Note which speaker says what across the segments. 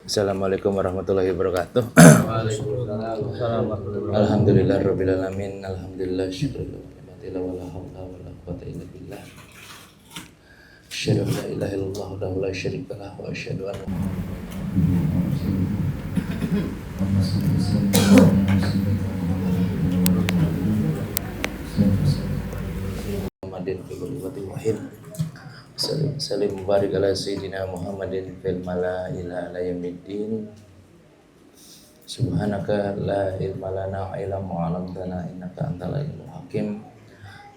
Speaker 1: Assalamualaikum warahmatullahi wabarakatuh.
Speaker 2: Waalaikumsalam.
Speaker 1: Alhamdulillah rabbil alamin. Alhamdulillah syukurullah wala haula wala quwwata illa billah. Asyhadu an la ilaha illallah wahdahu la syarika lah wa asyhadu anna Muhammadin fi wahid. Salim mubarak ala sayyidina Muhammadin fil malaila la yamiddin. Subhanaka la ilma lana illa ma 'allamtana innaka antal alimul hakim.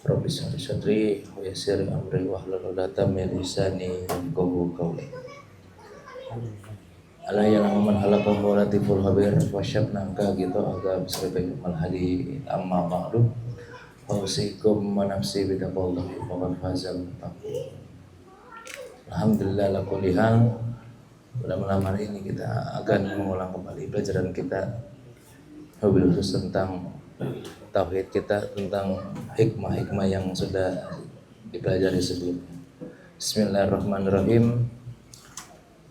Speaker 1: Rabbi shrah li sadri wa yassir amri wahlul 'uqdatam min lisani yafqahu qawli. Ala ya'lamu man khalaqahu wa latiful khabir wa syabna ka gitu agak bisribil malhadi amma ba'du. Fausikum wa nafsi bi taqwallahi wa qad fazal muttaqin. Alhamdulillah la kulli hal. Pada malam hari ini kita akan mengulang kembali pelajaran kita wabil khusus tentang tauhid kita, tentang hikmah-hikmah yang sudah dipelajari sebelumnya. Bismillahirrahmanirrahim.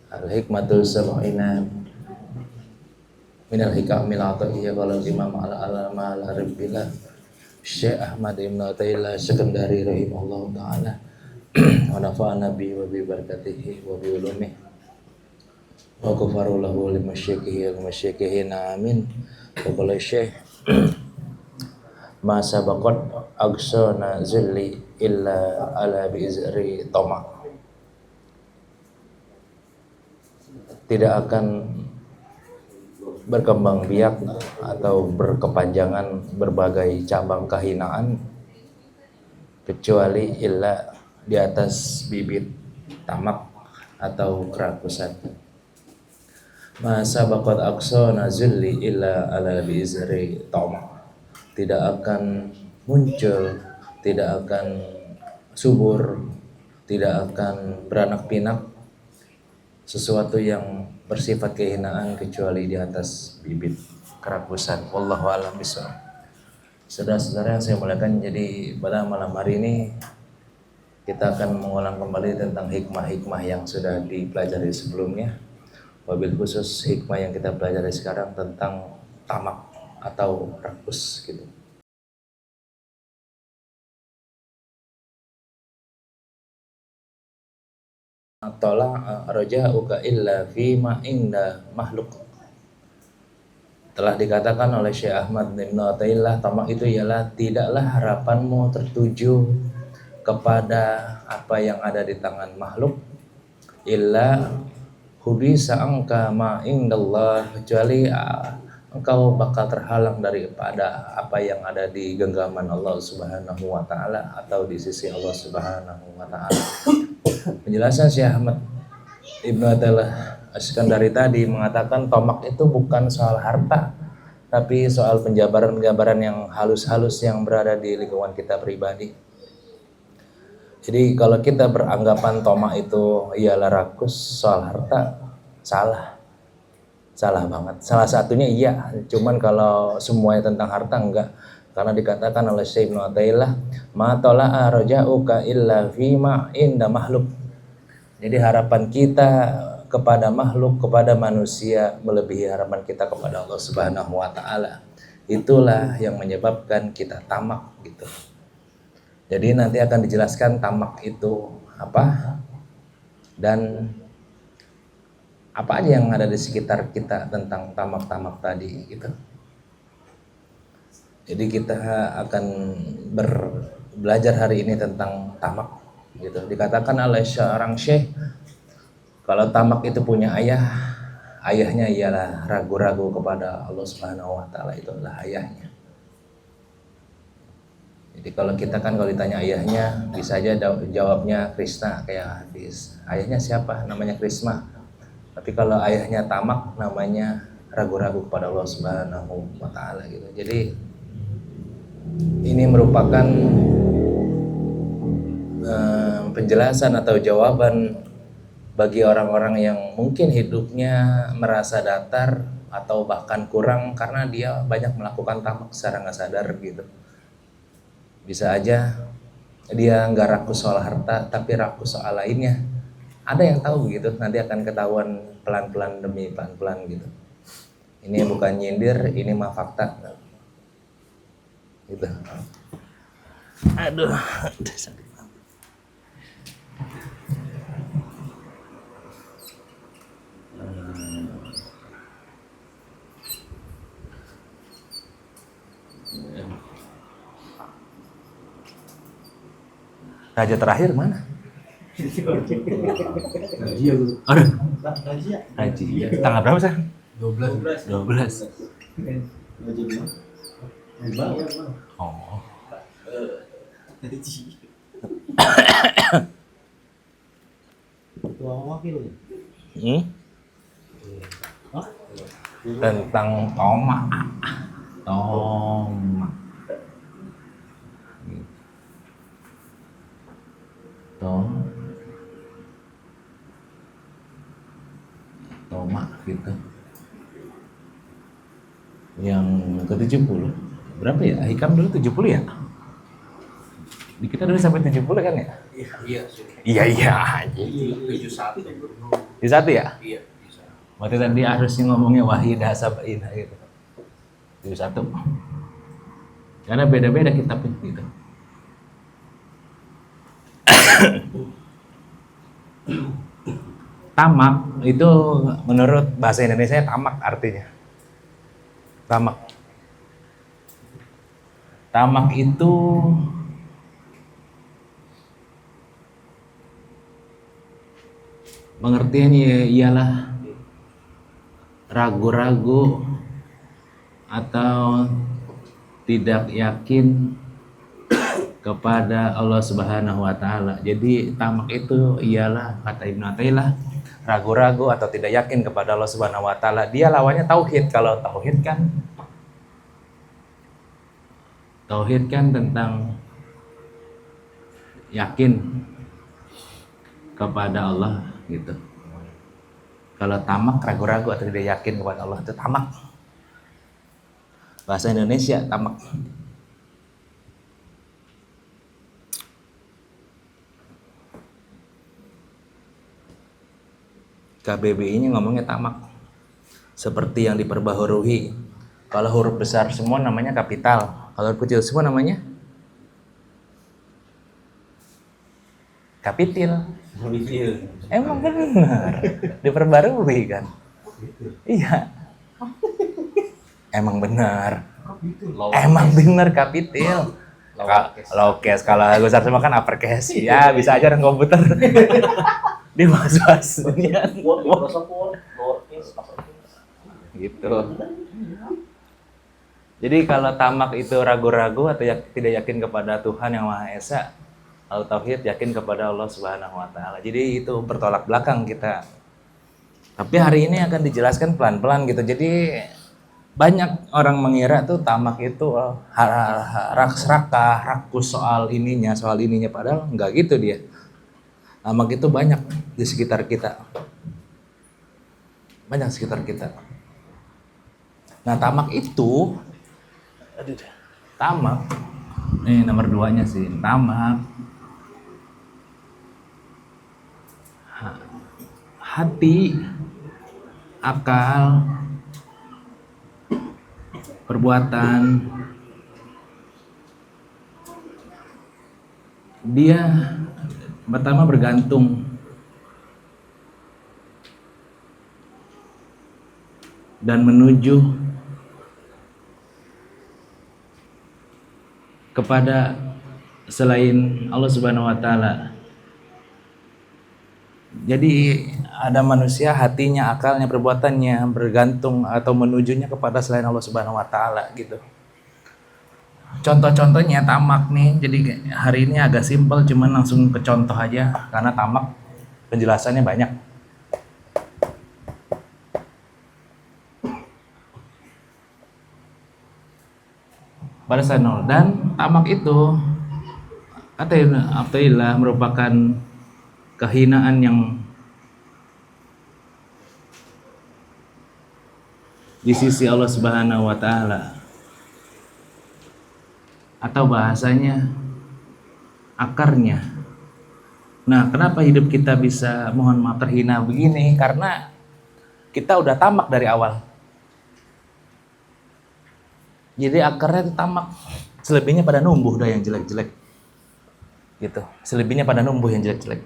Speaker 1: Al-hikmatul sab'ina minal hikamil ata'iyya qala al-imam al-alama al-arifillah Syekh Ahmad Ibn Athaillah Sekandari rahimahullah ta'ala wa nafa'ana bi wa bi barakatihi wa bi ulumihi wa ghafaru lahu limasyaikhihi wa masyaikihina amin. Wa qala Syekh ma sabaqat agsana zilli illa ala bi izri tama. Tidak akan berkembang biak atau berkepanjangan berbagai cabang kehinaan kecuali illa di atas bibit tamak atau kerakusan. Masa bakat aksona zulli illa ala bizri tama. Tidak akan muncul, tidak akan subur, tidak akan beranak pinak sesuatu yang bersifat kehinaan kecuali di atas bibit kerakusan. Wallahu a'lam bishawab. Saudara-saudara yang saya muliakan, jadi pada malam hari ini kita akan mengulang kembali tentang hikmah-hikmah yang sudah dipelajari sebelumnya. Wabil khusus hikmah yang kita pelajari sekarang tentang tamak atau rakus gitu. Tola raja'uka illa fima inda makhluk. Telah dikatakan oleh Syekh Ahmad Ibn Athaillah, tamak itu ialah tidaklah harapanmu tertuju kepada apa yang ada di tangan makhluk illa hubisa angka ma indallah, kecuali engkau bakal terhalang daripada apa yang ada di genggaman Allah Subhanahu wa taala atau di sisi Allah Subhanahu wa taala. Penjelasan Syekh Ahmad Ibn Athaillah Sekandari tadi mengatakan tamak itu bukan soal harta, tapi soal penjabaran-penjabaran yang halus-halus yang berada di lingkungan kita pribadi. Jadi kalau kita beranggapan tamak itu ialah rakus soal harta, salah banget. Salah satunya iya, cuman kalau semuanya tentang harta enggak. Karena dikatakan oleh Syekh Ibn Athaillah, ma tala'a raja'uka illa fima inda makhluk. Jadi harapan kita kepada makhluk, kepada manusia melebihi harapan kita kepada Allah Subhanahu wa taala. Itulah yang menyebabkan kita tamak gitu. Jadi nanti akan dijelaskan tamak itu apa dan apa aja yang ada di sekitar kita tentang tamak-tamak tadi gitu. Jadi kita akan belajar hari ini tentang tamak gitu. Dikatakan oleh seorang syekh, kalau tamak itu punya ayah, ayahnya ialah ragu-ragu kepada Allah Subhanahu wa taala, itu adalah ayahnya. Jadi kalau kita kan kalau ditanya ayahnya, bisa aja jawabnya Krishna kayak hadis. Ayahnya siapa? Namanya Krisma. Tapi kalau ayahnya tamak, namanya ragu-ragu kepada Allah Subhanahu wa taala gitu. Jadi ini merupakan penjelasan atau jawaban bagi orang-orang yang mungkin hidupnya merasa datar atau bahkan kurang karena dia banyak melakukan tamak secara nggak sadar gitu. Bisa aja dia nggak rakus soal harta, tapi rakus soal lainnya. Ada yang tahu gitu, nanti akan ketahuan pelan-pelan demi pelan-pelan gitu. Ini bukan nyindir, ini mah fakta. Gitu. Aduh. Raja terakhir mana?
Speaker 2: Rajia dulu.
Speaker 1: Aduh.
Speaker 2: Rajia.
Speaker 1: Rajia. Tanggal berapa sih?
Speaker 2: 12.
Speaker 1: 12.
Speaker 2: Rajia dulu.
Speaker 1: Oh.
Speaker 2: Rajia. Ketua wakil. Hah?
Speaker 1: Tentang tomak. Tomak. Tomak gitu. Yang ke-70. Berapa ya? Hikam dulu 70 ya? Di kita dulu sampai 70 kan ya?
Speaker 2: Iya.
Speaker 1: Iya.
Speaker 2: 71.
Speaker 1: Di satu ya?
Speaker 2: Iya.
Speaker 1: Waktu tadi harusnya ngomongnya wahidah sabainah gitu. 71. Karena beda-beda kitab gitu. Tamak itu menurut bahasa Indonesia tamak artinya. Tamak. Tamak itu pengertiannya ialah ragu-ragu atau tidak yakin kepada Allah Subhanahu wa taala. Jadi tamak itu ialah, kata Ibnu Athaillah, ragu-ragu atau tidak yakin kepada Allah Subhanahu wa taala. Dia lawannya tauhid. Kalau tauhid kan tentang yakin kepada Allah gitu. Kalau tamak ragu-ragu atau tidak yakin kepada Allah itu tamak. Bahasa Indonesia tamak. KBBI-nya ngomongnya tamak. Seperti yang diperbaharui. Kalau huruf besar semua namanya kapital. Kalau huruf kecil semua namanya kapitil. Emang benar. Diperbarui kan? Iya. Emang benar. Emang benar kapitil. Lowercase. Kalau besar semua kan uppercase. Ya bisa aja orang komputer. Dia mas-mas gitu. Jadi kalau tamak itu ragu-ragu atau tidak yakin kepada Tuhan yang Maha Esa, kalau tauhid yakin kepada Allah Subhanahu wa taala. Jadi itu bertolak belakang kita. Tapi hari ini akan dijelaskan pelan-pelan gitu. Jadi banyak orang mengira tuh tamak itu rakus soal ininya padahal enggak gitu dia. Tamak itu banyak di sekitar kita. Banyak sekitar kita. Nah, tamak itu ini nomor 2-nya sih. Tamak hati, akal, perbuatan, dia pertama bergantung dan menuju kepada selain Allah Subhanahu wa taala. Jadi ada manusia hatinya, akalnya, perbuatannya bergantung atau menujunya kepada selain Allah Subhanahu wa taala gitu. Contoh-contohnya tamak nih. Jadi hari ini agak simpel, cuman langsung ke contoh aja karena tamak penjelasannya banyak. Pada saat nol, dan tamak itu kata Ibnu Athaillah merupakan kehinaan yang di sisi Allah Subhanahu wa taala. Atau bahasanya akarnya Nah, kenapa hidup kita bisa mohon maaf terhina begini? Karena kita udah tamak dari awal. Jadi akarnya itu tamak. Selebihnya pada numbuh dah yang jelek-jelek. Gitu. Selebihnya pada numbuh yang jelek-jelek.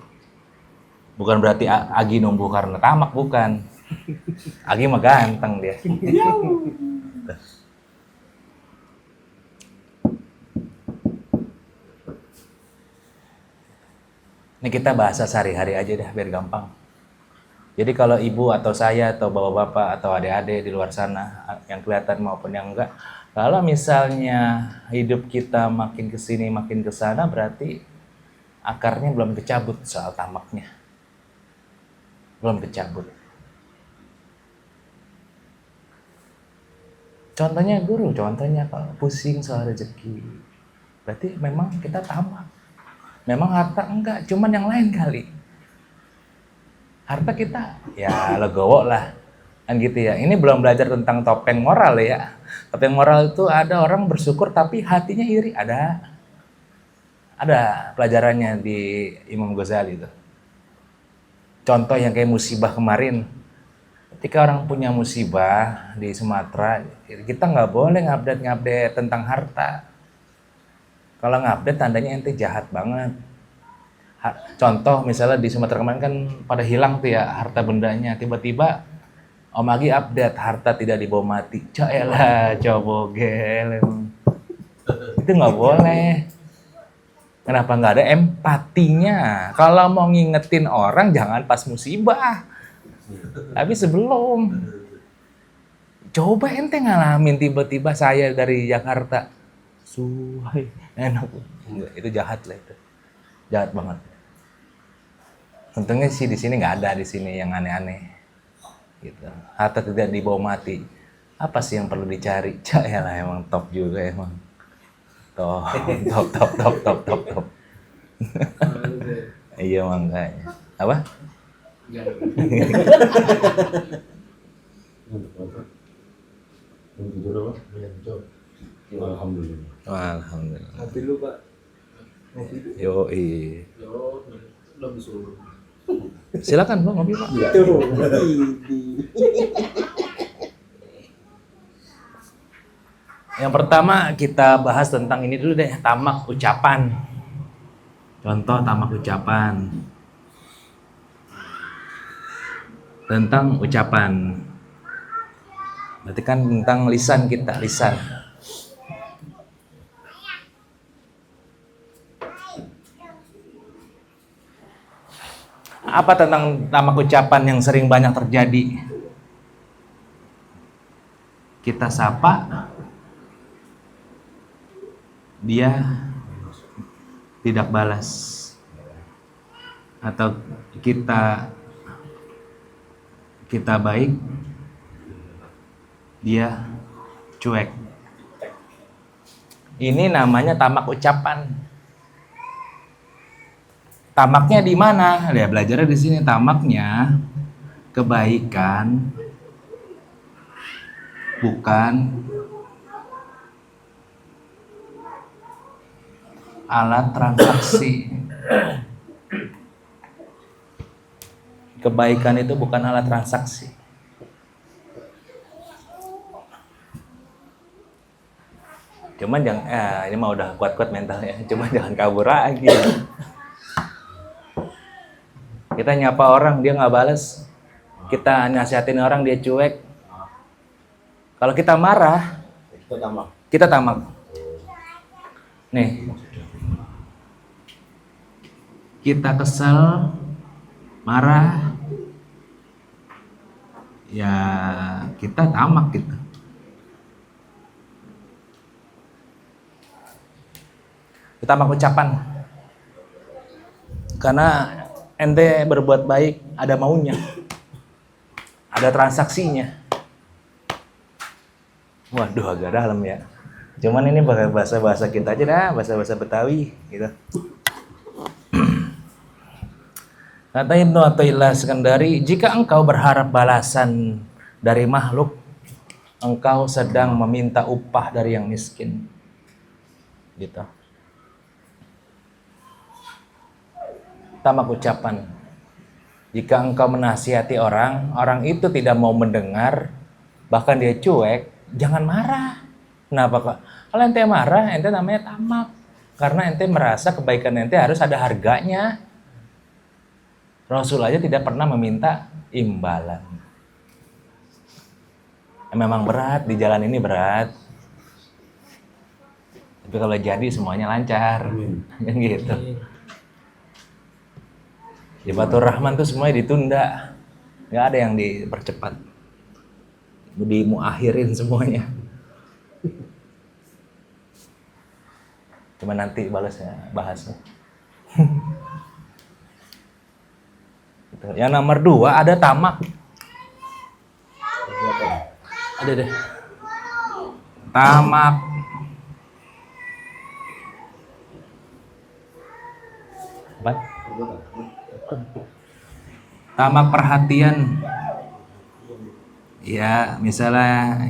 Speaker 1: Bukan berarti Agi numbuh karena tamak, bukan. Agi mah ganteng dia. Ini kita bahasa sehari-hari aja dah biar gampang. Jadi kalau ibu atau saya atau bapak-bapak atau adik-adik di luar sana yang kelihatan maupun yang enggak, kalau misalnya hidup kita makin kesini makin kesana, berarti akarnya belum kecabut soal tamaknya. Belum kecabut. Contohnya guru, contohnya kalau pusing soal rezeki, berarti memang kita tamak. Memang harta enggak, cuman yang lain kali. Harta kita ya legowo lah, kan gitu ya. Ini belum belajar tentang topeng moral ya. Topeng moral itu ada orang bersyukur tapi hatinya iri, ada pelajarannya di Imam Ghazali itu. Contoh yang kayak musibah kemarin, ketika orang punya musibah di Sumatera, kita nggak boleh ngupdate tentang harta. Kalau ngupdate tandanya ente jahat banget. Contoh misalnya di Sumatera kemarin kan pada hilang tuh ya harta bendanya, tiba-tiba Om Agi update harta tidak dibawa mati. Caelah, cobogel emang. Itu nggak boleh. Kenapa nggak ada empatinya? Kalau mau ngingetin orang jangan pas musibah. Tapi sebelum. Coba ente ngalamin tiba-tiba saya dari Jakarta. Suhai, enak. Enggak, itu jahat lah itu. Jahat banget. Untungnya sih di sini nggak ada di sini yang aneh-aneh. Gitu. Harta tidak dibawa mati. Apa sih yang perlu dicari? Caelah emang top juga emang. Top. Iya makanya. Apa?
Speaker 3: Alhamdulillah.
Speaker 1: Alhamdulillah.
Speaker 2: Ngopi lu, Pak.
Speaker 1: Yoi.
Speaker 2: Belum disuruh.
Speaker 1: Silakan Bang, ngopi Pak. Yang pertama kita bahas tentang ini dulu deh, tamak ucapan. Contoh tamak ucapan. Tentang ucapan. Berarti kan tentang lisan kita, lisan. Apa tentang tamak ucapan yang sering banyak terjadi? Kita sapa, dia tidak balas. Atau kita baik, dia cuek. Ini namanya tamak ucapan. Tamaknya di mana? Ya belajarnya di sini. Tamaknya kebaikan, bukan alat transaksi. Kebaikan itu bukan alat transaksi. Cuman jangan, ini mah udah kuat-kuat mentalnya. Cuman jangan kabur lagi. Kita nyapa orang dia nggak balas. Kita nasihatin orang dia cuek. Kalau kita marah, kita tamak. Nih, kita kesel, marah, ya kita tamak gitu. Kita tamak ucapan. Karena ente berbuat baik ada maunya, ada transaksinya. Waduh agak dalam ya. Cuman ini bahasa kita aja dah, bahasa Betawi gitu. Kata Ibnu Athaillah Sekandari, jika engkau berharap balasan dari makhluk, engkau sedang meminta upah dari yang miskin. Gitu. tamak ucapan. Jika engkau menasihati orang, orang itu tidak mau mendengar, bahkan dia cuek, jangan marah. Kenapa kok? Kalau ente marah, ente namanya tamak. Karena ente merasa kebaikan ente harus ada harganya. Rasul aja tidak pernah meminta imbalan. Memang berat, di jalan ini berat. Tapi kalau jadi semuanya lancar. Kan gitu. Di Batur Rahman tuh semuanya ditunda. Nggak ada yang dipercepat. Dimuakhirin semuanya. Cuma nanti balasnya, bahasnya. Gitu. Yang nomor 2 ada tamak. Ada deh. Tamak. Apa? Tamak perhatian. Ya, misalnya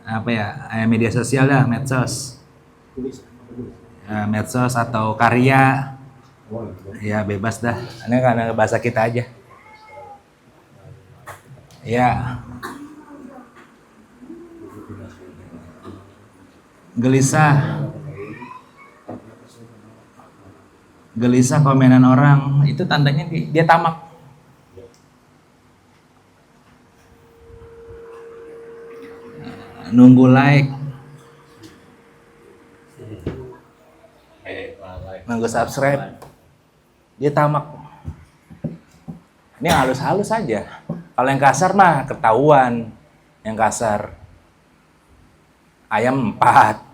Speaker 1: apa ya? Media sosial dah, medsos. Medsos atau karya. Ya, bebas dah. Ini karena bahasa kita aja. Ya. Gelisah komenan orang, itu tandanya dia tamak. Nunggu like, nunggu subscribe, dia tamak. Ini halus-halus aja. Kalau yang kasar mah ketahuan. Yang kasar ayam 4,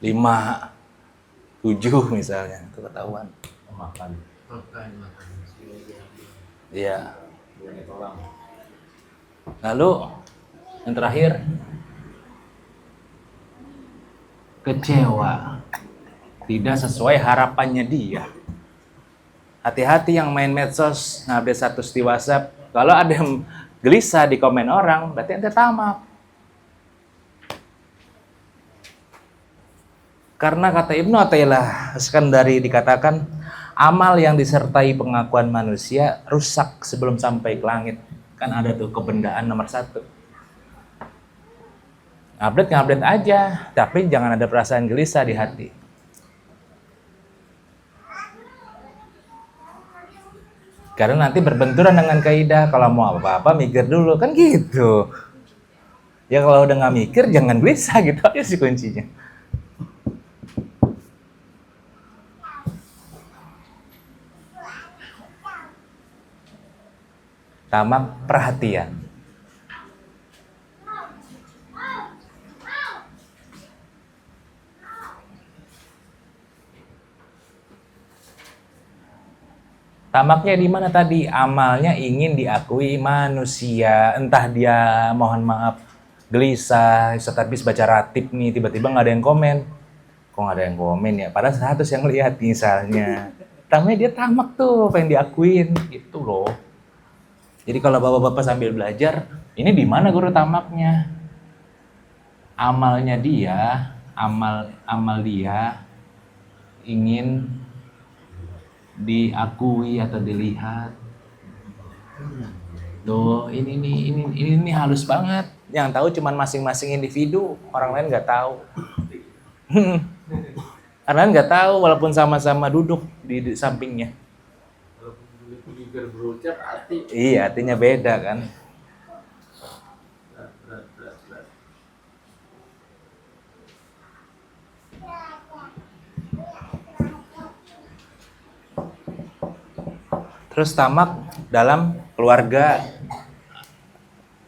Speaker 1: 5, 7 misalnya, itu ketahuan.
Speaker 2: Makan.
Speaker 1: Iya. Lalu yang terakhir, kecewa, tidak sesuai harapannya dia. Hati-hati yang main medsos, ngupdate status di WhatsApp. Kalau ada yang gelisah di komen orang, berarti ente tamak. Karena kata Ibnu Athaillah Iskandari dikatakan, amal yang disertai pengakuan manusia rusak sebelum sampai ke langit. Kan ada tuh kebendaan nomor 1. Ngupdate aja, tapi jangan ada perasaan gelisah di hati. Karena nanti berbenturan dengan kaidah, kalau mau apa-apa mikir dulu, kan gitu. Ya kalau udah nggak mikir, jangan gelisah, gitu aja sih kuncinya. Tamak perhatian. Tamaknya di mana tadi? Amalnya ingin diakui manusia. Entah dia mohon maaf gelisah, habis baca ratib nih, tiba-tiba nggak ada yang komen. Kok nggak ada yang komen ya? Padahal 100 yang lihat misalnya. Tamanya dia tamak tuh, pengen diakuin gitu loh. Jadi kalau bapak-bapak sambil belajar, ini di mana guru tamaknya? Amalnya dia, amal dia ingin diakui atau dilihat. Tuh, ini halus banget. Yang tahu cuman masing-masing individu, orang lain nggak tahu. Orang lain nggak tahu walaupun sama-sama duduk di sampingnya.
Speaker 2: Berucap arti.
Speaker 1: Iya, artinya beda kan. Terus tamak dalam keluarga.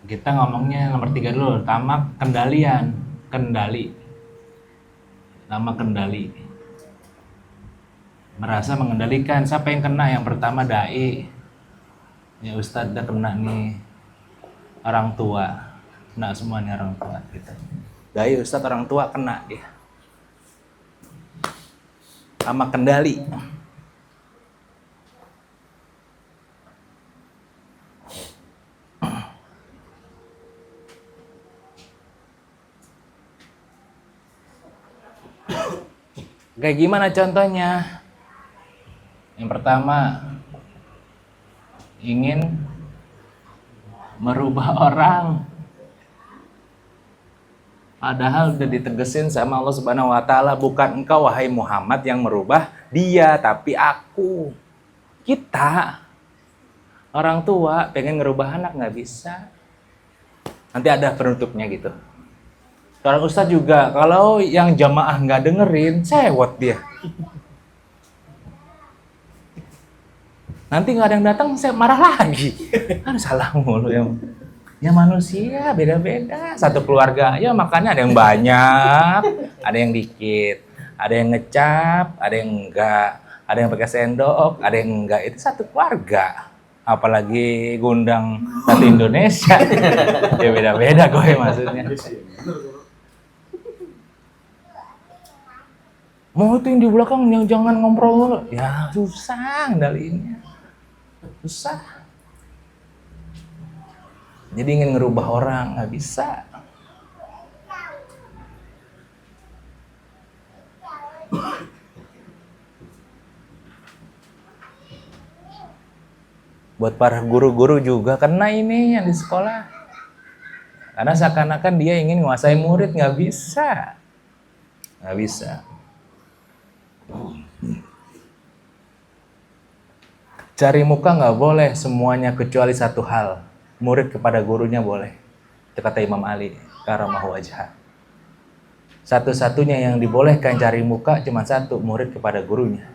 Speaker 1: Kita ngomongnya nomor 3 dulu. Tamak kendalian. Kendali. Tamak kendali. Merasa mengendalikan. Siapa yang kena? Yang pertama dai. Ya Ustadz udah kena nih. Orang tua. Kena semuanya orang tua. Gitu. Dai Ustadz orang tua kena dia. Tamak kendali. Kayak gimana contohnya? Yang pertama ingin merubah orang. Padahal udah ditegesin sama Allah Subhanahu wa taala, bukan engkau wahai Muhammad yang merubah dia, tapi aku. Kita orang tua pengen ngerubah anak nggak bisa. Nanti ada penutupnya gitu. Seorang ustadz juga, kalau yang jamaah nggak dengerin, sewot dia. Nanti nggak ada yang datang, saya marah lagi. Kan salah mulu ya. Ya manusia beda-beda. Satu keluarga, ya makanya ada yang banyak, ada yang dikit, ada yang ngecap, ada yang enggak, ada yang pakai sendok, ada yang enggak. Itu satu keluarga. Apalagi gundang satu Indonesia. Ya beda-beda gue maksudnya. Mau itu yang di belakang yang jangan ngomprol. Ya susah ngendaliinnya. Susah. Jadi ingin ngerubah orang, nggak bisa. Buat para guru-guru juga kena ini yang di sekolah. Karena seakan-akan dia ingin menguasai murid, nggak bisa. Nggak bisa. Cari muka nggak boleh semuanya kecuali satu hal. Murid kepada gurunya boleh. Itu kata Imam Ali, karamahu wajhah. Satu-satunya yang dibolehkan cari muka cuma satu, murid kepada gurunya.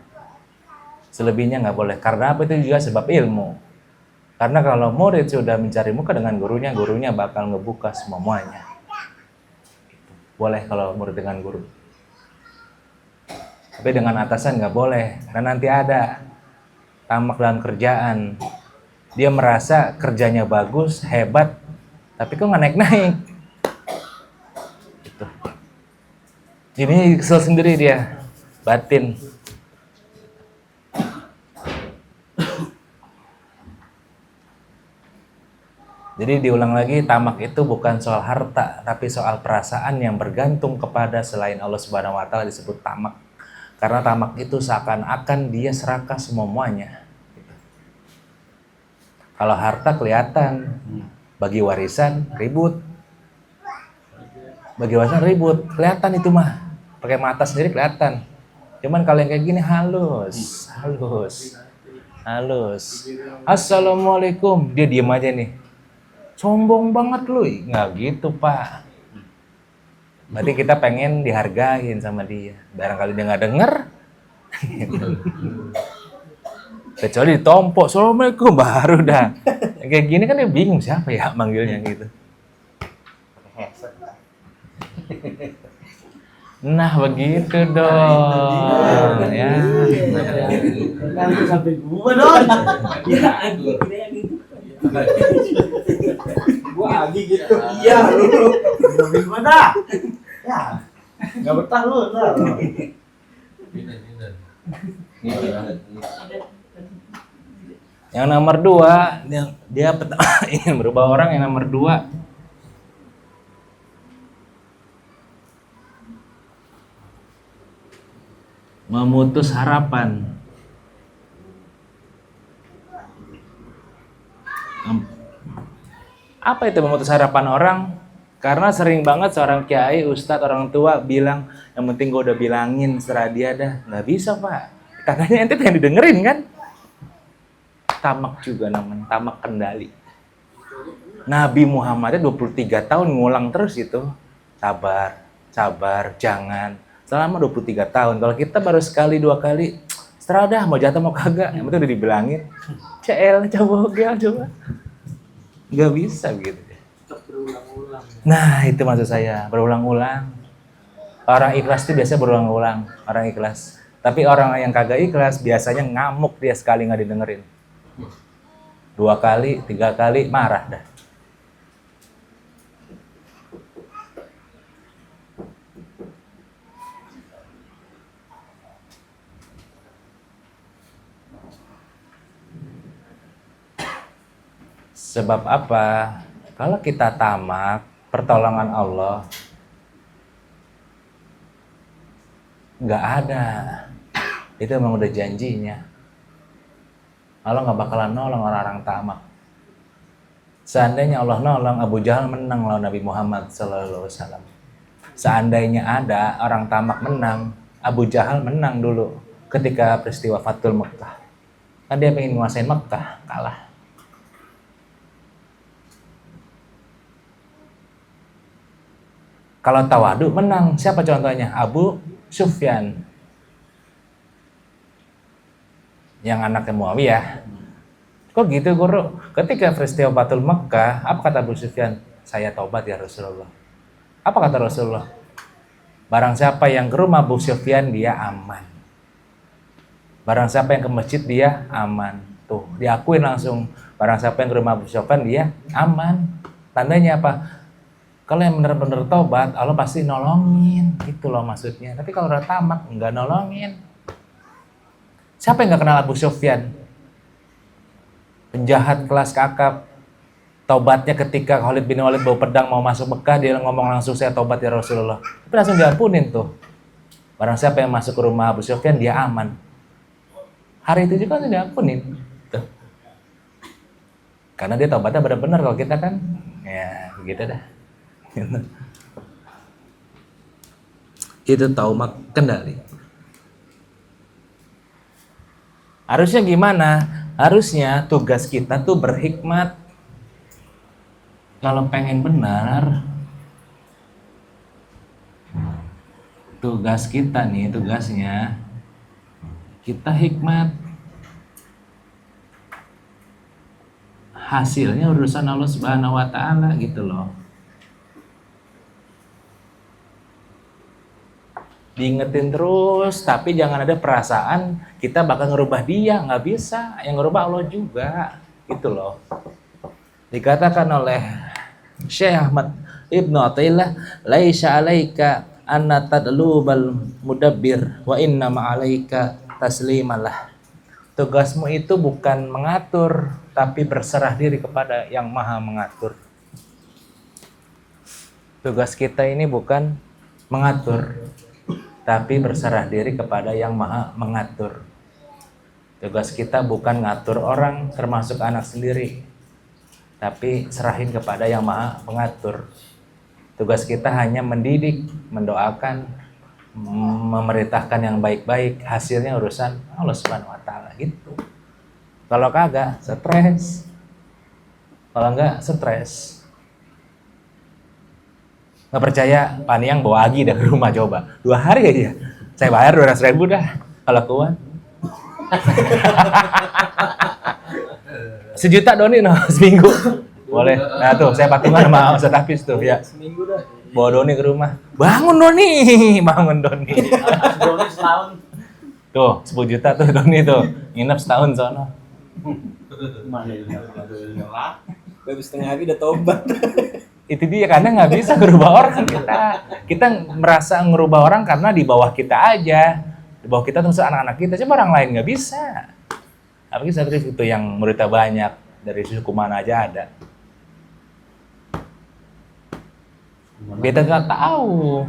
Speaker 1: Selebihnya nggak boleh. Karena apa? Itu juga sebab ilmu. Karena kalau murid sudah mencari muka dengan gurunya, gurunya bakal ngebuka semuanya. Boleh kalau murid dengan guru. Tapi dengan atasan nggak boleh. Karena nanti ada tamak dalam kerjaan. Dia merasa kerjanya bagus, hebat, tapi kok nggak naik-naik. Gitu. Ini kesel sendiri dia, batin. Jadi diulang lagi, tamak itu bukan soal harta, tapi soal perasaan yang bergantung kepada selain Allah Subhanahu wa taala disebut tamak. Karena tamak itu seakan-akan dia serakah semuanya. Kalau harta kelihatan, bagi warisan ribut. Bagi warisan ribut, kelihatan itu mah. Pakai mata sendiri kelihatan. Cuman kalau yang kayak gini halus. Assalamualaikum, dia diem aja nih. Sombong banget lu, nggak gitu Pak. Berarti kita pengen dihargain sama dia. Barangkali dia nggak denger. Kecuali ditompok, assalamualaikum, baru dah. Kayak gini kan dia bingung siapa ya manggilnya gitu. Nah begitu dong, ya.
Speaker 3: Nanti sampai gua dong. Ya, gua agi gitu. Iya, lu. Sampai gua dah. Ya. Enggak betah lu, ntar.
Speaker 1: Yang nomor 2, dia ingin berubah orang. Yang nomor 2, memutus harapan. Apa itu memutus harapan orang? Karena sering banget seorang kiai, ustadz, orang tua bilang, yang penting gue udah bilangin, serah dia dah. Nggak bisa Pak, katanya ente pengen didengerin kan? Tamak juga namanya, tamak kendali. Nabi Muhammadnya 23 tahun ngulang terus itu. Sabar, jangan. Selama 23 tahun. Kalau kita baru sekali, 2 kali, setelah dah mau jatuh mau kagak, yang penting udah dibilangin. Coba. Nggak bisa gitu.
Speaker 2: Berulang-ulang.
Speaker 1: Nah itu maksud saya, berulang-ulang. Orang ikhlas itu biasanya berulang-ulang, orang ikhlas. Tapi orang yang kagak ikhlas biasanya ngamuk dia sekali nggak didengerin. 2 kali, 3 kali marah dah. Sebab apa? Kalau kita tamak, pertolongan Allah nggak ada. Itu memang udah janjinya. Allah nggak bakalan nolong orang-orang tamak. Seandainya Allah nolong, Abu Jahal menang lawan Nabi Muhammad SAW. Seandainya ada orang tamak menang, Abu Jahal menang dulu ketika peristiwa Fathul Mekkah. Kan dia pengen nguasain Mekkah, kalah. Kalau tawadu menang, siapa contohnya? Abu Sufyan, yang anaknya Muawiyah. Kok gitu guru? Ketika peristiwa Fathul Mekkah, apa kata Abu Sufyan? Saya taubat ya Rasulullah. Apa kata Rasulullah? Barang siapa yang ke rumah Abu Sufyan, dia aman. Barang siapa yang ke masjid, dia aman. Tuh, diakuin langsung. Barang siapa yang ke rumah Abu Sufyan, dia aman. Tandanya apa? Kalau yang benar-benar taubat, Allah pasti nolongin. Gitu loh maksudnya. Tapi kalau udah tamak, enggak nolongin. Siapa yang gak kenal Abu Sufyan? Penjahat kelas kakap. Taubatnya ketika Khalid bin Walid bawa pedang mau masuk Mekah, dia ngomong langsung, saya taubat ya Rasulullah. Tapi langsung diampunin tuh. Barang siapa yang masuk ke rumah Abu Sufyan, dia aman. Hari itu juga langsung diampunin. Tuh. Karena dia taubatnya benar-benar. Kalau kita kan, ya begitu dah. Itu taubat kendali. Harusnya gimana? Harusnya tugas kita tuh berhikmat. Kalau pengen benar, tugas kita nih, tugasnya kita hikmat. Hasilnya urusan Allah Subhanahu wa Ta'ala gitu loh. Diingetin terus, tapi jangan ada perasaan kita bakal ngerubah dia, nggak bisa. Yang ngerubah Allah juga, gitu loh. Dikatakan oleh Syekh Ahmad Ibnu Athaillah, laisa alaika anna tadlubal mudabbir wa inna ma'alaika taslimalah. Tugasmu itu bukan mengatur, tapi berserah diri kepada yang maha mengatur. Tugas kita ini bukan mengatur, tapi berserah diri kepada yang maha mengatur. Tugas kita bukan ngatur orang, termasuk anak sendiri, tapi serahin kepada yang maha mengatur. Tugas kita hanya mendidik, mendoakan, memerintahkan yang baik-baik. Hasilnya urusan Allah Subhanahu wa Ta'ala gitu. Kalau kagak, stres. Kalau enggak, stres. Nggak percaya, Pak Niang bawa Agi dah ke rumah coba. 2 hari aja. Saya bayar 200.000 dah. Kalau kuat. 1 juta Doni no, seminggu. Boleh. Nah tuh, saya patungan sama Ustaz Hafiz tuh ya.
Speaker 2: Seminggu dah.
Speaker 1: Bawa Doni ke rumah. Bangun Doni, bangun Doni.
Speaker 2: Doni setahun.
Speaker 1: Tuh, 10 juta tuh Doni tuh. Nginep setahun sono.
Speaker 3: Mana ini?
Speaker 2: Baru setengah hari udah tobat.
Speaker 1: Itu dia, karena nggak bisa ngerubah orang kita merasa ngerubah orang karena di bawah kita aja, di bawah kita terus anak-anak kita, coba orang lain nggak bisa. Apalagi Satris itu yang muridnya banyak, dari suku mana aja ada. Beta tak tahu,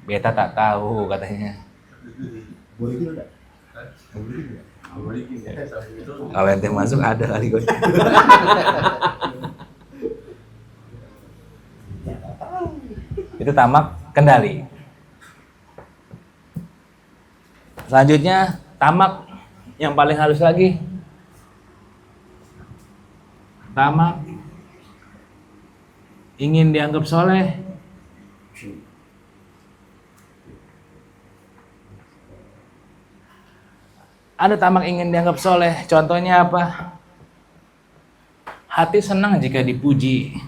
Speaker 1: beta tak tahu katanya. Kalau ente masuk ada kali gue. Itu tamak kendali. Selanjutnya tamak yang paling halus lagi. Tamak ingin dianggap soleh. Ada tamak ingin dianggap soleh. Contohnya apa? Hati senang jika dipuji.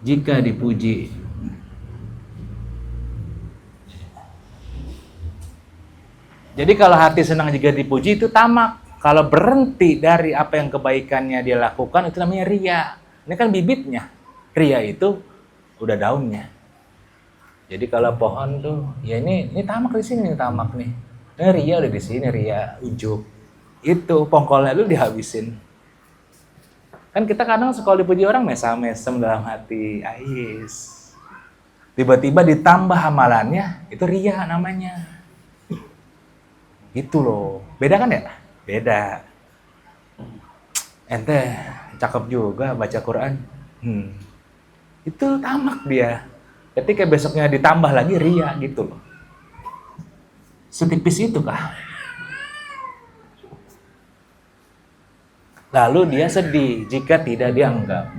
Speaker 1: Jika dipuji. Jadi kalau hati senang jika dipuji itu tamak. Kalau berhenti dari apa yang kebaikannya dia lakukan itu namanya ria. Ini kan bibitnya. Ria itu udah daunnya. Jadi kalau pohon tuh, ya ini tamak di sini, tamak nih. Ini ria udah di sini, ria ujub. Itu pongkolnya lu dihabisin. Kan kita kadang sekali dipuji orang mesam-mesem dalam hati, ais. tiba-tiba ditambah amalannya, itu riya namanya. Gitu loh. Beda kan ya? Beda. Ente cakep juga baca Quran. Itu tamak dia. Ketika besoknya ditambah lagi riya gitu loh. Setipis itu kah? Lalu dia sedih jika tidak dianggap.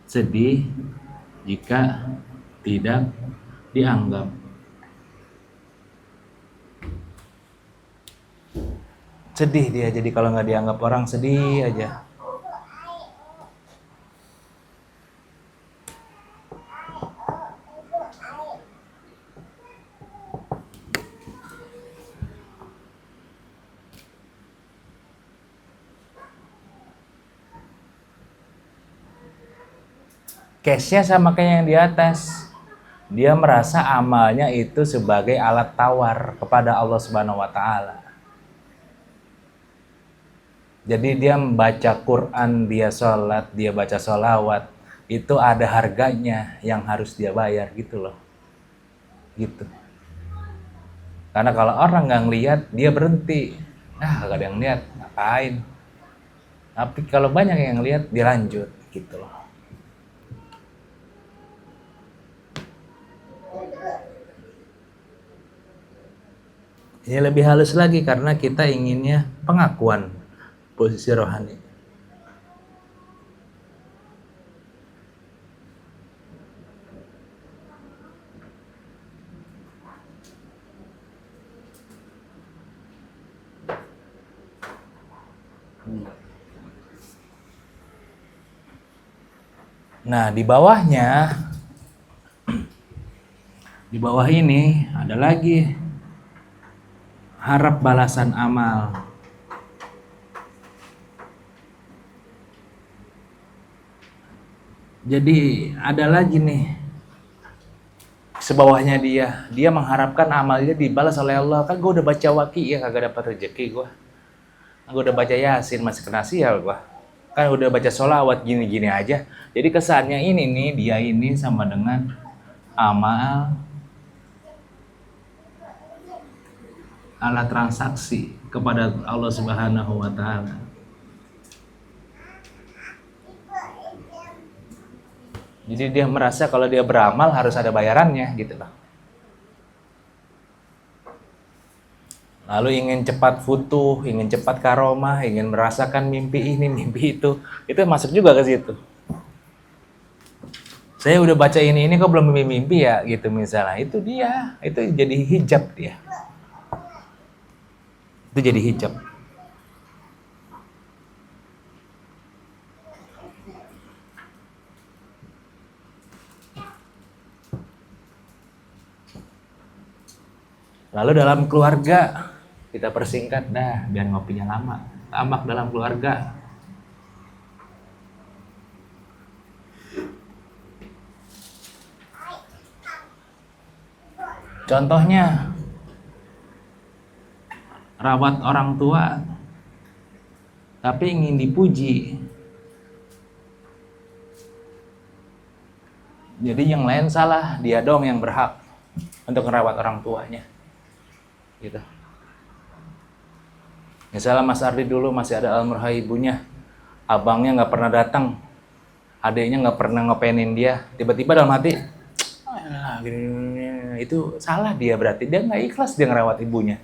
Speaker 1: Sedih jika tidak dianggap. Sedih dia, jadi kalau nggak dianggap orang sedih aja. Case-nya sama kayak yang di atas. Dia merasa amalnya itu sebagai alat tawar kepada Allah Subhanahu wa taala. Jadi dia membaca Quran, dia sholat, dia baca sholawat, itu ada harganya yang harus dia bayar gitu loh. Gitu. Karena kalau orang nggak ngeliat, dia berhenti. Kagak ada yang lihat, ngapain? Tapi kalau banyak yang lihat, dia lanjut gitu loh. Ini lebih halus lagi karena kita inginnya pengakuan posisi rohani. Nah, di bawah ini ada lagi harap balasan amal. Jadi ada lagi nih sebawahnya dia mengharapkan amalnya dibalas oleh Allah. Kan gue udah baca waki ya kagak dapat rezeki gue. Gue udah baca yasin masih kena sial gue. Kan udah baca sholawat gini-gini aja. Jadi kesannya ini nih dia ini sama dengan amal ala transaksi kepada Allah Subhanahu wa taala. Jadi dia merasa kalau dia beramal harus ada bayarannya gitu loh. Lalu ingin cepat futuh, ingin cepat karomah, ingin merasakan mimpi ini, mimpi itu masuk juga ke situ. Saya udah baca ini kok belum mimpi ya gitu misalnya. Itu jadi hijab dia. Itu jadi hijab. Lalu dalam keluarga, kita persingkat dah biar ngopinya lama. Tamak dalam keluarga. Contohnya, rawat orang tua, tapi ingin dipuji. Jadi yang lain salah, dia dong yang berhak untuk merawat orang tuanya. Gitu. Misalnya Mas Ardi dulu masih ada almarhum ibunya, abangnya nggak pernah datang, adiknya nggak pernah ngopenin dia, tiba-tiba dalam hati, itu salah dia berarti dia nggak ikhlas dia ngerawat ibunya.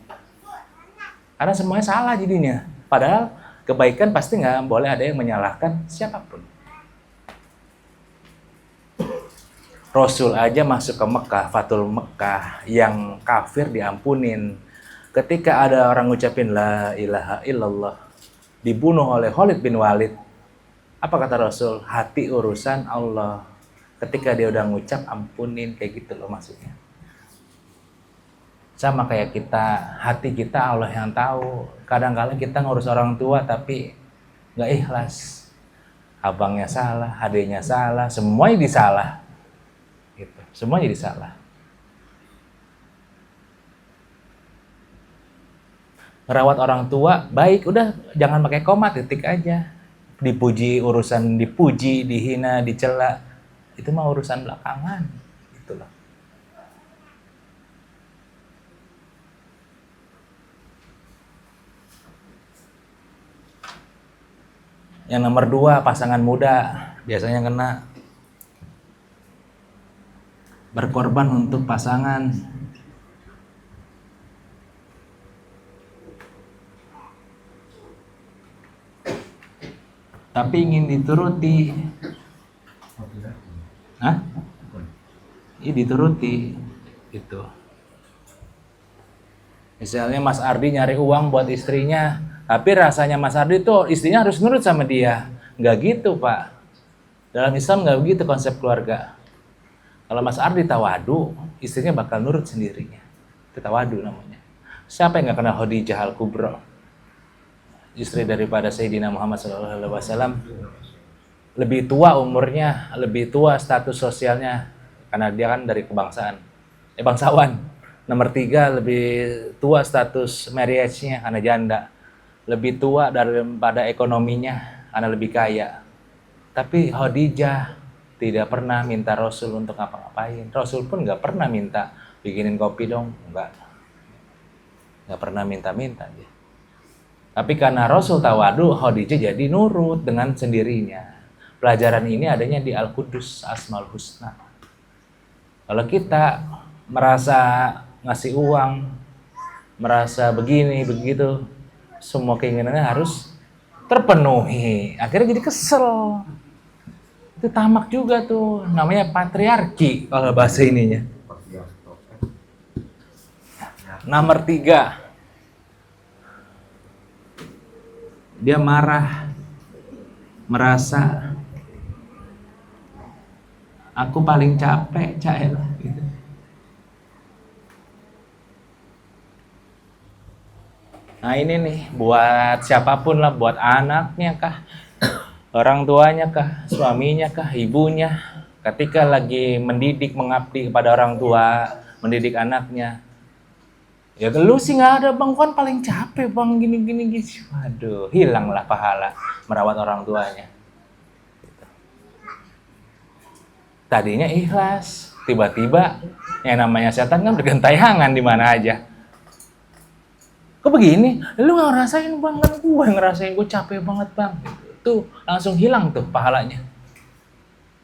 Speaker 1: Karena semuanya salah jadinya. Padahal kebaikan pasti nggak boleh ada yang menyalahkan siapapun. Rasul aja masuk ke Mekah, Fatul Mekah, yang kafir diampunin. Ketika ada orang ngucapin la ilaha illallah, dibunuh oleh Khalid bin Walid. Apa kata Rasul? Hati urusan Allah. Ketika dia udah ngucap, ampunin, kayak gitu loh maksudnya. Sama kayak kita, hati kita Allah yang tahu. Kadang-kadang kita ngurus orang tua tapi nggak ikhlas. Abangnya salah, adiknya salah, semuanya disalah. Gitu. Semuanya disalah. Merawat orang tua baik, udah jangan pakai koma, titik aja. Dipuji urusan dipuji, dihina, dicela, itu mah urusan belakangan. gitu loh. Yang nomor 2, pasangan muda biasanya kena berkorban untuk pasangan. Tapi ingin dituruti. Hah? Iya dituruti gitu. Misalnya Mas Ardi nyari uang buat istrinya, tapi rasanya Mas Ardi tuh istrinya harus nurut sama dia. Nggak gitu, Pak. Dalam Islam nggak begitu konsep keluarga. Kalau Mas Ardi tawadu, istrinya bakal nurut sendirinya. Itu tawadu namanya. Siapa yang nggak kenal Khadijah Al-Kubra? Istri daripada Sayyidina Muhammad SAW. Lebih tua umurnya, lebih tua status sosialnya, karena dia kan dari kebangsaan, bangsawan. Nomor 3, lebih tua status marriage-nya, karena janda. Lebih tua daripada ekonominya, karena lebih kaya. Tapi Khadijah tidak pernah minta Rasul untuk ngapa-ngapain. Rasul pun nggak pernah minta bikinin kopi dong, nggak pernah minta-minta dia. Tapi karena Rasul tawadu, Khadijah jadi nurut dengan sendirinya. Pelajaran ini adanya di Al-Qudus, Asmaul Husna. Kalau kita merasa ngasih uang, merasa begini, begitu, semua keinginannya harus terpenuhi. Akhirnya jadi kesel. Itu tamak juga tuh, namanya patriarki kalau bahasa ininya. Nomor 3, dia marah, merasa aku paling capek, Cael. Gitu. Nah ini nih, buat siapapun lah, buat anaknya kah, orang tuanya kah, suaminya kah, ibunya, ketika lagi mendidik, mengabdi kepada orang tua, mendidik anaknya, ya lu sih nggak ada bang, kan paling capek bang, gini. Waduh, hilanglah pahala merawat orang tuanya. Tadinya ikhlas, tiba-tiba yang namanya setan kan bergentayangan di mana aja. Kok begini? Lu nggak ngerasain bang, kan gue ngerasain, gue capek banget bang. Tuh langsung hilang tuh pahalanya.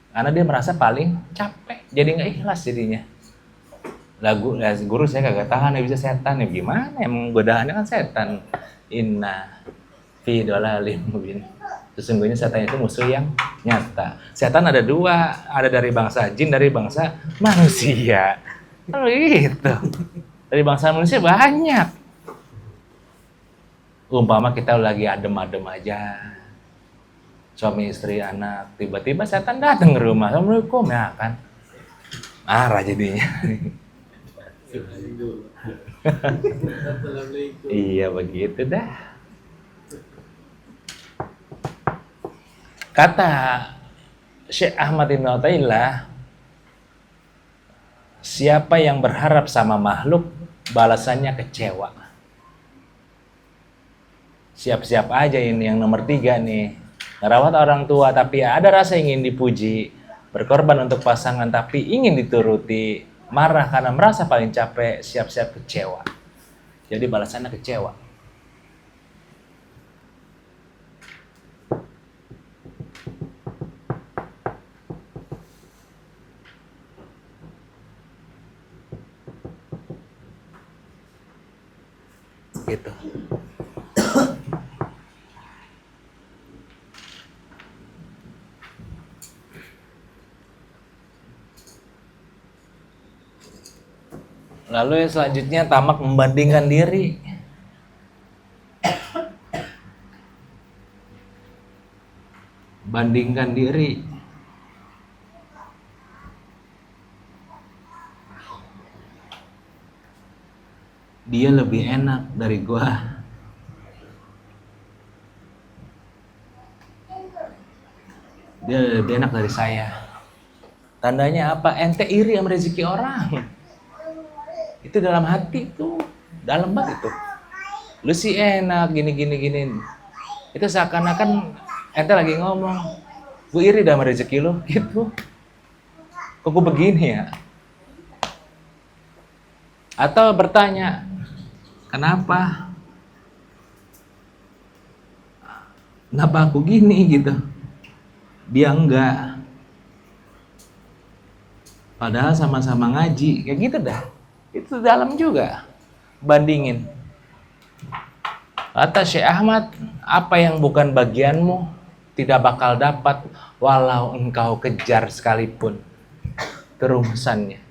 Speaker 1: Karena dia merasa paling capek, jadi nggak ikhlas jadinya. Guru saya kagak tahan, ya bisa setan ya gimana? Emang godaannya kan setan. Inna fi dhalalim mubin. Sesungguhnya setan itu musuh yang nyata. Setan ada 2, ada dari bangsa jin, dari bangsa manusia. Oh gitu. Dari bangsa manusia banyak. Umpama kita lagi adem-adem aja, suami istri anak, tiba-tiba setan datang ke rumah, Assalamualaikum, ya kan? Marah jadinya. Iya begitu dah. Kata Syekh Ahmad Ibn Athaillah, siapa yang berharap sama makhluk, balasannya kecewa. Siap-siap aja ini yang nomor 3 nih. Ngerawat orang tua tapi ada rasa ingin dipuji, berkorban untuk pasangan tapi ingin dituruti, marah karena merasa paling capek, siap-siap kecewa. Jadi balasannya kecewa. Gitu. Lalu yang selanjutnya tamak membandingkan diri. Bandingkan diri. Dia lebih enak dari gua. Dia lebih enak dari saya. Tandanya apa? Ente iri sama rezeki orang. Itu dalam hati tuh, dalam banget itu. Lu sih enak gini. Itu seakan-akan ente lagi ngomong, gue iri sama rezeki lu gitu. Kok gue begini ya? Atau bertanya, kenapa aku gini gitu, dia enggak, padahal sama-sama ngaji, kayak gitu dah. Itu dalam juga, bandingin. Kata Syekh Ahmad, apa yang bukan bagianmu tidak bakal dapat walau engkau kejar sekalipun. Terumusannya,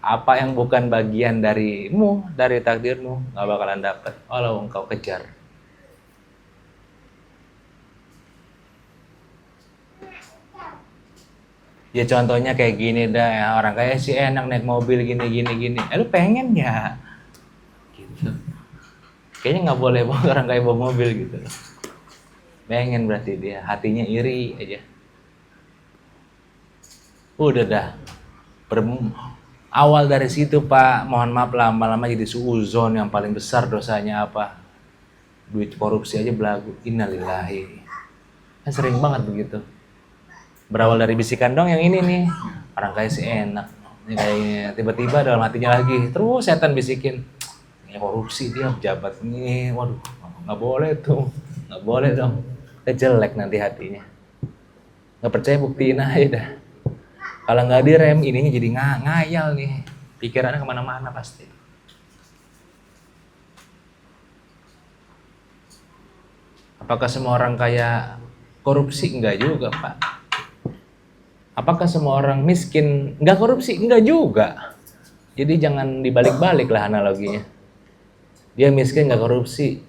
Speaker 1: apa yang bukan bagian darimu, dari takdirmu, nggak bakalan dapat walau engkau kejar. Ya contohnya kayak gini dah, ya, orang kayak si enak naik mobil gini. Lu pengen ya? Gitu. Kayaknya nggak boleh buat orang kayak bawa mobil gitu. Pengen berarti dia, hatinya iri aja. Udah dah. Awal dari situ Pak, mohon maaf lama-lama jadi suuzon, yang paling besar dosanya apa? Duit korupsi aja belagu. Innalillahi. Kan sering banget begitu. Berawal dari bisikan dong yang ini nih, orang kaya sih enak. Ini kayaknya tiba-tiba dalam hatinya lagi, terus setan bisikin, ini korupsi dia pejabat ini, waduh, nggak boleh tuh, nggak boleh dong. Jelek nanti hatinya. Nggak percaya buktiin aja dah. Kalau nggak direm, ininya jadi ngayal nih, pikirannya kemana-mana pasti. Apakah semua orang kaya korupsi? Enggak juga Pak. Apakah semua orang miskin nggak korupsi? Enggak juga. Jadi jangan dibalik-balik lah analoginya. Dia miskin nggak korupsi.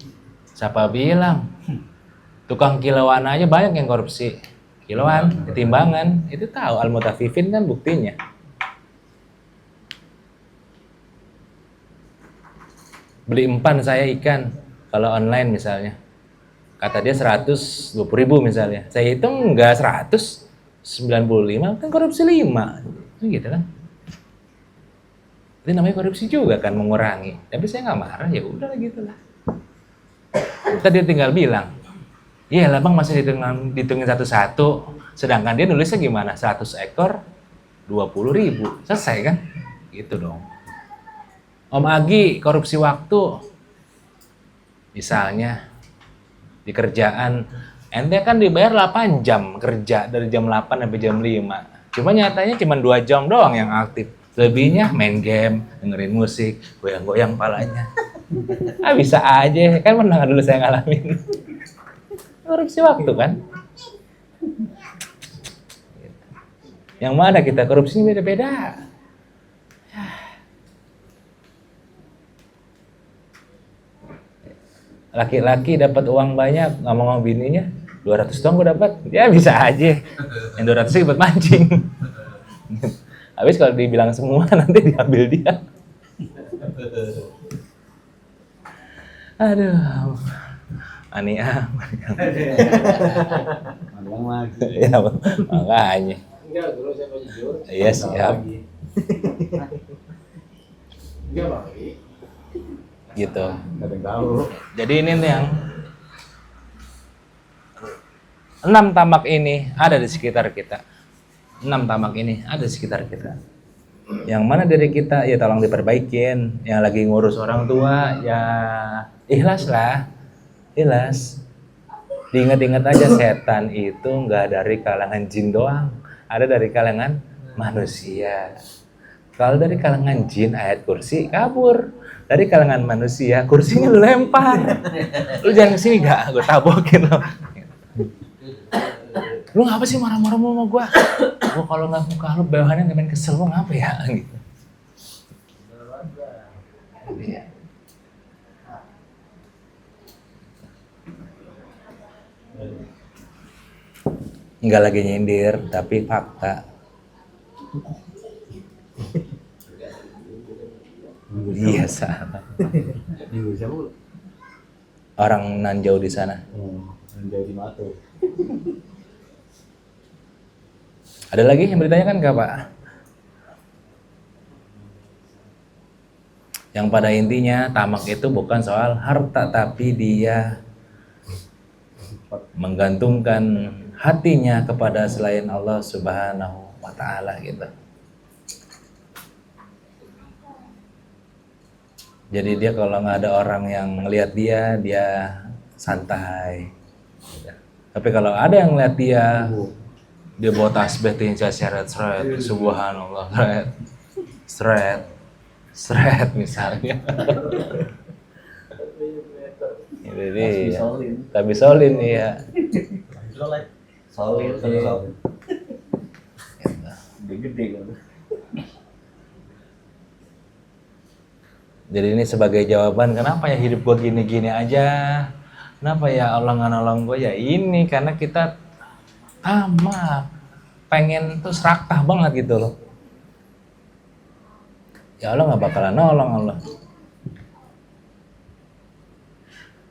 Speaker 1: Siapa bilang? Tukang kiloan aja banyak yang korupsi. Kiloan, timbangan, itu tahu Al-Mutaffifin kan buktinya. Beli empan saya ikan, kalau online misalnya. Kata dia 120.000 misalnya. Saya hitung enggak 195, kan korupsi 5. Gitu kan. Itu namanya korupsi juga kan, mengurangi. Tapi saya nggak marah, ya udah gitu lah. Tadi dia tinggal bilang, iya lah bang, masih dihitungin satu-satu. Sedangkan dia nulisnya gimana? 100 ekor, 20.000. Selesai kan? Gitu dong. Om Agi, korupsi waktu. Misalnya, di kerjaan, ente kan dibayar 8 jam kerja, dari jam 8 sampai jam 5. Cuma nyatanya cuma 2 jam doang yang aktif. Lebihnya main game, dengerin musik, goyang-goyang palanya. Bisa aja, kan pernah dulu saya ngalamin. Korupsi waktu kan. Yang mana kita korupsinya beda-beda. Laki-laki dapat uang banyak, nggak mau bininya, 200 dong gue dapat, ya bisa aja. Yang 200 sih buat mancing. Habis kalau dibilang semua nanti diambil dia. Aduh, Ania.
Speaker 3: Malang lagi.
Speaker 1: Ya makanya.
Speaker 2: Enggak, dulu saya mau jujur.
Speaker 1: Iya siap.
Speaker 2: Enggak bang.
Speaker 1: Gitu.
Speaker 3: Nggak ada yang tahu.
Speaker 1: Jadi ini nih yang 6 tamak ini ada di sekitar kita. 6 tamak ini ada di sekitar kita. Yang mana dari kita ya tolong diperbaikin. Yang lagi ngurus orang tua ya ikhlas lah. Ikhlas. Diingat-ingat aja setan itu nggak dari kalangan jin doang. Ada dari kalangan manusia. Kalau dari kalangan jin ayat kursi kabur. Dari kalangan manusia kursinya lu lempar. Lu jangan kesini gak? Gue tabokin lo. Lu ngapa sih marah-marah sama gue? Gue kalau nggak muka lu bawahannya nggak main kesel, lu ngapa ya? Gitu. Iya. Nggak lagi nyindir, tapi fakta. Iya salah.
Speaker 3: Siapa?
Speaker 1: Orang Nanjau di sana.
Speaker 3: Nanjau di Matu.
Speaker 1: Ada lagi yang berditanyakan nggak Pak? Yang pada intinya tamak itu bukan soal harta, tapi dia menggantungkan hatinya kepada selain Allah Subhanahu wa Ta'ala gitu. Jadi dia kalau nggak ada orang yang ngelihat dia santai. Tapi kalau ada yang ngelihat dia bawa tasbih tinggi seret subhanallah seret misalnya. Jadi tapi solin ya.
Speaker 3: Solid. Gede kan.
Speaker 1: Jadi ini sebagai jawaban kenapa ya hidup gue gini-gini aja. Kenapa ya Allah nggak nolong gue ya ini karena kita tamak pengen tuh serakah banget gitu loh. Ya Allah nggak bakalan nolong Allah.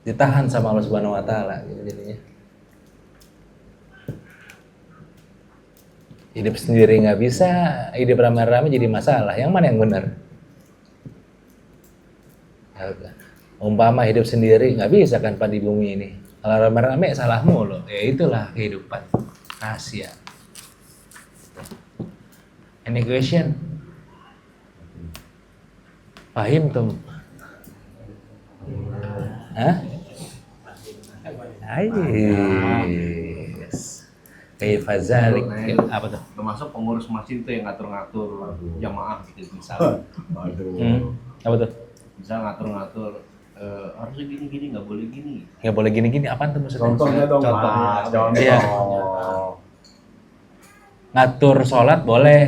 Speaker 1: Ditahan sama Allah Subhanahu Wa Taala gitu jadinya. Hidup sendiri nggak bisa, hidup rame-rame jadi masalah. Yang mana yang benar? Umpama hidup sendiri nggak bisa kan Pak di bumi ini. Kalau rame-rame salahmu loh. Ya itulah kehidupan. Rahasia. Any question? Pahim tuh? Hah? Ais. Kayak fazalik. Apa tuh?
Speaker 4: Termasuk pengurus masjid itu yang ngatur-ngatur jamaah gitu misalnya.
Speaker 1: Apa tuh?
Speaker 4: Bisa ngatur-ngatur harusnya gini-gini, nggak boleh gini.
Speaker 1: Nggak boleh gini-gini. Apaan tuh maksudnya?
Speaker 3: Contohnya dong,
Speaker 4: Contohnya.
Speaker 3: Mas. Contoh.
Speaker 1: Iya. Ngatur sholat boleh.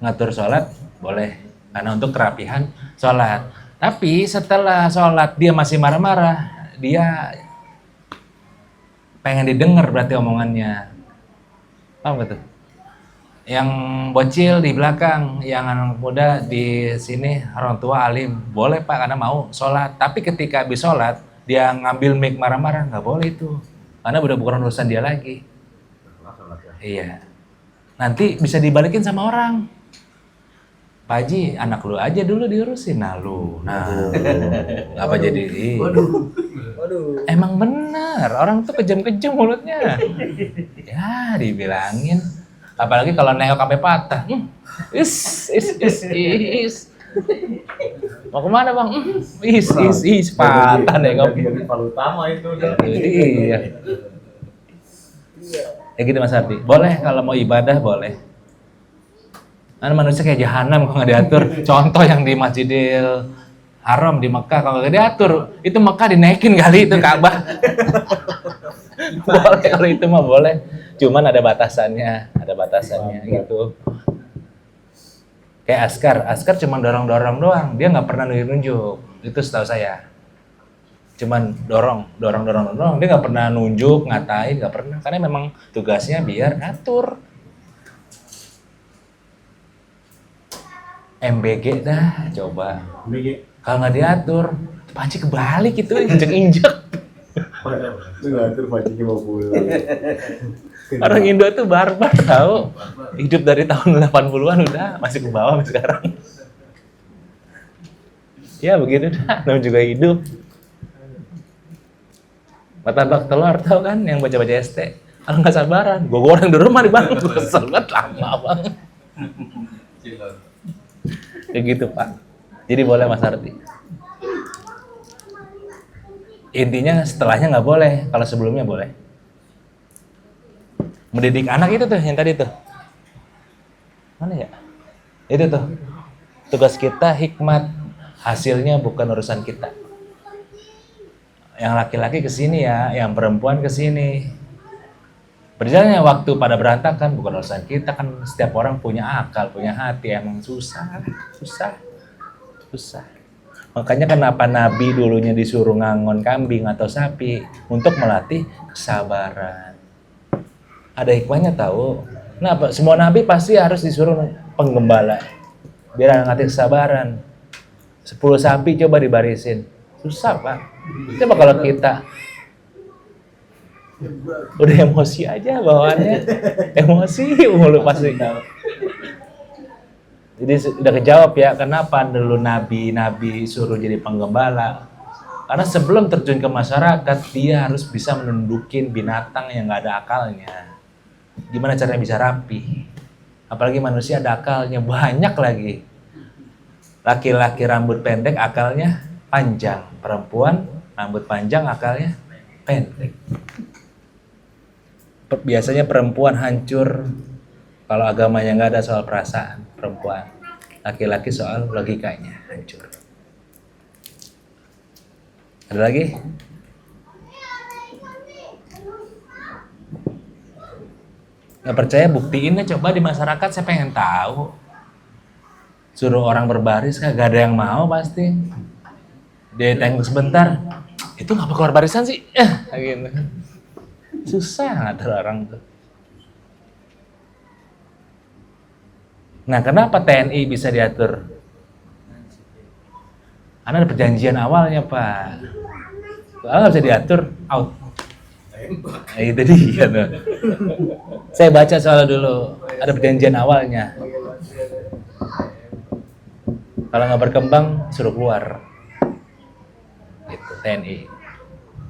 Speaker 1: Ngatur sholat boleh. Karena untuk kerapihan sholat. Tapi setelah sholat dia masih marah-marah. Dia pengen didengar berarti omongannya. Paham gak tuh? Yang bocil di belakang, yang anak muda di sini orang tua alim, boleh Pak karena mau sholat. Tapi ketika habis sholat dia ngambil mic marah-marah, nggak boleh itu, karena udah bukan urusan dia lagi. Iya. Nanti bisa dibalikin sama orang. Pak Haji, anak lu aja dulu diurusin, nah apa jadi?
Speaker 3: Waduh.
Speaker 1: Emang benar, orang tuh kejam-kejam mulutnya. Ya dibilangin. Apalagi kalau neok sampai patah. Is. Mau kemana bang? Is patah neok.
Speaker 3: Jadi paling utama itu udah.
Speaker 1: Iya. Ya gitu Mas Ardi. Boleh kalau mau ibadah boleh. Karena manusia kayak jahanam kalau nggak diatur. Contoh yang di Masjidil Haram di Mekah kalau nggak diatur, itu Mekah dinaikin kali itu Ka'bah. Boleh kalau itu mah boleh. Cuman ada batasannya gitu. Kayak Askar cuma dorong doang, dia nggak pernah nunjuk. Itu setahu saya. Cuman dorong, dia nggak pernah nunjuk, ngatain, nggak pernah. Karena memang tugasnya biar ngatur. MBG dah, coba. Kalau nggak diatur, panci kebalik itu, injek-injek.
Speaker 3: Itu ngatur pancinya mau pulang.
Speaker 1: Orang Indo tuh barbar tahu. Hidup dari tahun 80-an udah masih ke bawah sampai sekarang. Ya begitu dah, namanya juga hidup. Martabak telur tahu kan yang baca-baca ST. Kalau nggak sabaran, gue goreng di rumah di bang, gue kesel banget lama banget. Kayak gitu Pak. Jadi boleh Mas Ardi. Intinya setelahnya nggak boleh, kalau sebelumnya boleh. Mendidik anak itu tuh yang tadi tuh. Mana ya? Itu tuh. Tugas kita hikmat, hasilnya bukan urusan kita. Yang laki-laki ke sini ya, yang perempuan ke sini. Berjalannya waktu pada berantakan bukan urusan kita, kan setiap orang punya akal, punya hati, emang susah. Makanya kenapa Nabi dulunya disuruh ngangon kambing atau sapi untuk melatih kesabaran. Ada hikmahnya tahu. Kenapa? Semua nabi pasti harus disuruh penggembala biar ngatih kesabaran. 10 sapi coba dibarisin. Susah, Pak. Coba kalau kita udah emosi aja bawaannya. Emosi mulu pasti. Jadi udah kejawab ya kenapa dulu nabi suruh jadi penggembala. Karena sebelum terjun ke masyarakat dia harus bisa menundukin binatang yang nggak ada akalnya. Gimana caranya bisa rapi? Apalagi manusia ada akalnya banyak lagi. Laki-laki rambut pendek akalnya panjang, perempuan rambut panjang akalnya pendek. Biasanya perempuan hancur kalau agamanya nggak ada soal perasaan perempuan. Laki-laki soal logikanya hancur. Ada lagi? Nggak percaya buktiin deh, coba di masyarakat, saya pengen tahu. Suruh orang berbaris kagak ada yang mau pasti. Dia tengok sebentar, itu ngapa keluar barisan sih? Gitu. Susah ngatur orang tuh. Nah, kenapa TNI bisa diatur? Karena ada perjanjian awalnya, Pak. Kalau nggak bisa diatur, out. Nah, itu dia tuh. Saya baca soal dulu, ada perjanjian awalnya. Kalau nggak berkembang, suruh keluar. Gitu, TNI.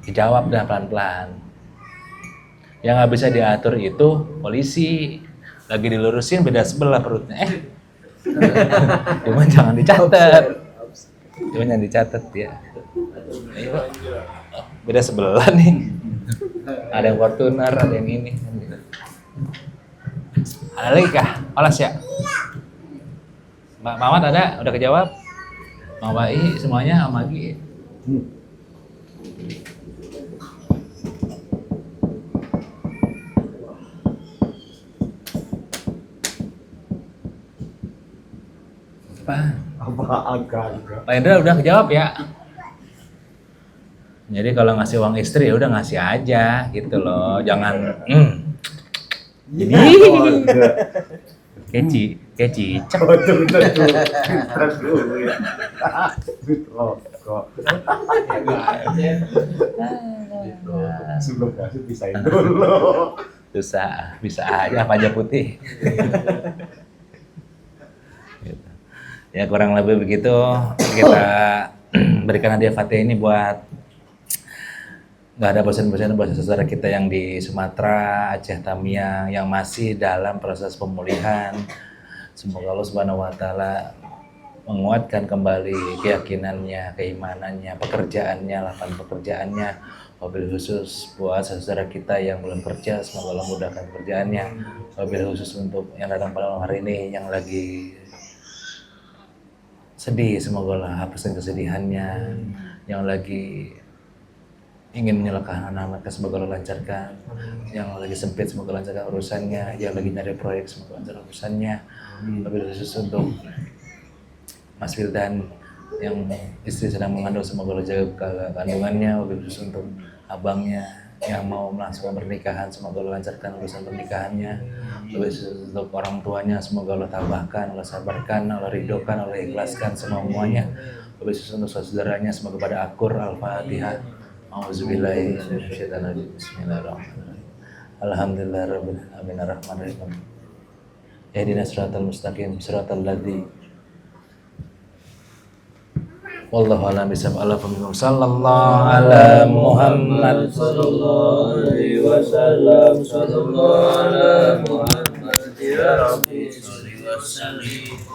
Speaker 1: Dijawab dah pelan-pelan. Yang nggak bisa diatur itu polisi. Lagi dilurusin beda sebelah perutnya. Cuman jangan dicatat. Cuman jangan dicatat ya. Beda sebelah nih. Ada yang Fortuner, ada yang ini. Ada lagi kah? Olas ya? Mbak Mamat ada? Udah kejawab? Mbak Wai semuanya sama Gi.
Speaker 3: Apa agak-agak.
Speaker 1: Pak Indra udah kejawab ya? Jadi kalau ngasih uang istri ya udah ngasih aja gitu loh, jangan jadi kayak cicak.
Speaker 3: Oh, bener tuh. Terus dulu ya. Rokok. Sebelum kasih pisahin dulu.
Speaker 1: Susah, bisa aja apa aja putih. Gitu. Ya kurang lebih begitu, kita berikan hadiah Fatih ini buat nggak ada bosan-bosan buat saudara kita yang di Sumatera, Aceh, Tamiang yang masih dalam proses pemulihan. Semoga Allah Subhanahu wa taala menguatkan kembali keyakinannya, keimanannya, pekerjaannya, lapangan pekerjaannya. Wabil khusus buat saudara kita yang belum kerja, semoga Allah mudahkan pekerjaannya. Wabil khusus untuk yang datang pada malam hari ini yang lagi sedih, semoga Allah hapuskan kesedihannya. Yang lagi ingin menyelesaikan anak-anaknya, semoga Allah lancarkan. Yang lagi sempit, semoga lancarkan urusannya. Yang lagi nyari proyek, semoga lancarkan urusannya. Wabil khusus untuk Mas Wildan yang istri sedang mengandung, semoga Allah jaga kandungannya. Wabil khusus untuk abangnya yang mau melangsungkan pernikahan, semoga Allah lancarkan urusan pernikahannya. Wabil khusus untuk orang tuanya, semoga Allah tabahkan, Allah sabarkan, Allah ridhokan, Allah ikhlaskan semuanya. Wabil khusus untuk saudaranya, semoga pada akur. Al-Fatihah. Auzubillahi minasyaitonir rajim. Bismillahirrahmanirrahim. Alhamdulillahirabbil alamin arrahmanirrahim. Ihdinas siratal mustaqim, siratal ladzina wallahu a'lam bishawab. Sallallahu ala Muhammad sallallahu alaihi wasallam. Sallallahu ala Muhammad ya rabbi salli wa sallim.